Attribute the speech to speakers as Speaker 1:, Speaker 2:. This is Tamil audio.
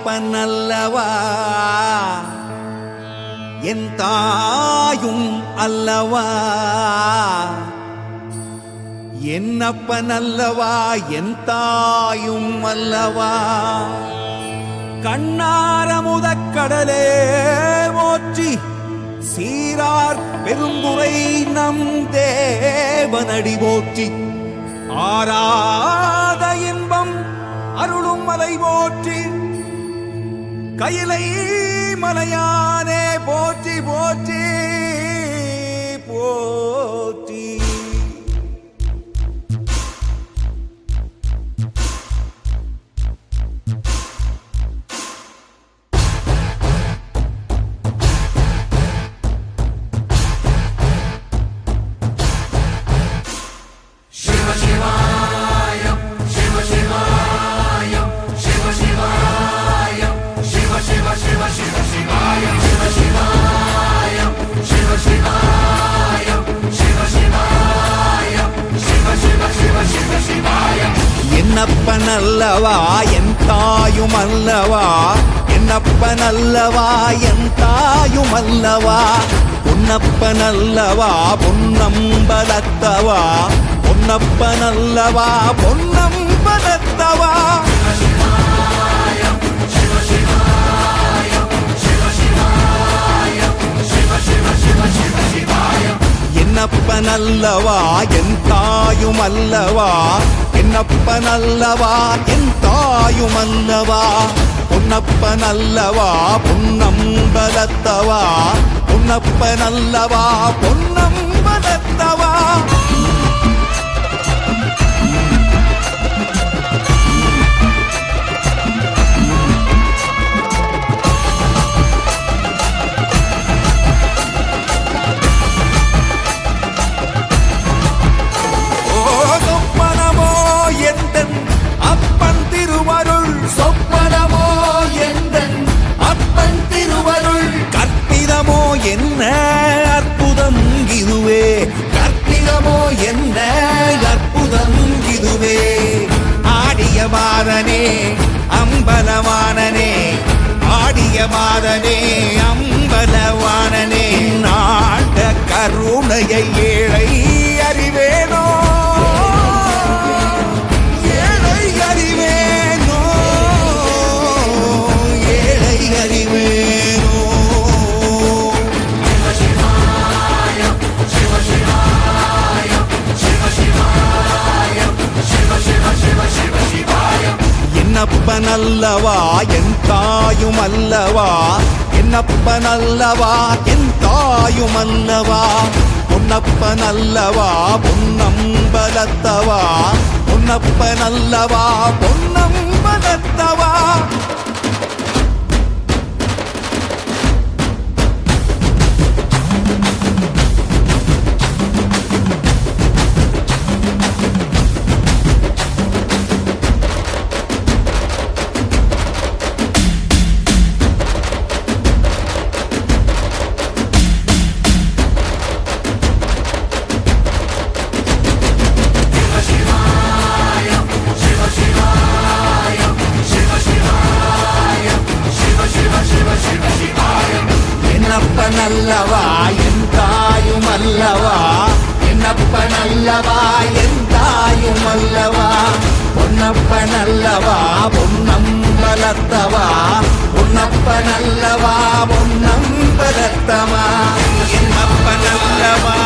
Speaker 1: என்னப்பனல்லவா என் தாயும் அல்லவா என்னப்பனல்லவா என் தாயும் அல்லவா கண்ணாரமுதக்கடலே போற்றி சீரார் பெருந்துரை நம் தேவனடி போற்றி ஆராத இன்பம் அருளும் மலை போற்றி கையிலை மலையானே போற்றி போற்றி போற்றி என்னப்பனல்லவா என் தாயும் அல்லவா என்னப்பனல்லவா என் தாயும் அல்லவா பொன்னப்பனல்லவா பொன்னம்பலத்தவா பொன்னப்பனல்லவா பொன்னம்பலத்தவா என்னப்பனல்லவா என் தாயும் அல்லவா என்னப்பனல்லவா என் தாயும் அல்லவா பொன்னப்பனல்லவா பொன்னம்பலத்தவா பொன்னப்பனல்லவா பொன்னம்பலத்தவா என்ன அற்புதம் இதுவே கற்பிதமோ என்ன அற்புதம் இதுவே ஆடிய மாதனே அம்பலவானனே ஆடிய மாதனே அம்பலவானனே நாட கருணையை ஏழை அறிவேனோ ஏழை அறிவேனோ ஏழை அறிவேனோ என்னப்பனல்லவா என் தாயும் அல்லவா என்னப்பனல்லவா என் தாயும் அல்லவா பொன்னப்பனல்லவா பொன்னம்பலத்தவா பொன்னப்பனல்லவா பொன்னம்பலத்தவா என்னப்பனல்லவா என் தாயும் அல்லவா என்னப்பனல்லவா என் தாயும் அல்லவா பொன்னப்பனல்லவா பொன்னம்பலத்தவா பொன்னப்பனல்லவா பொன்னம்பலத்தவா என்னப்பனல்லவா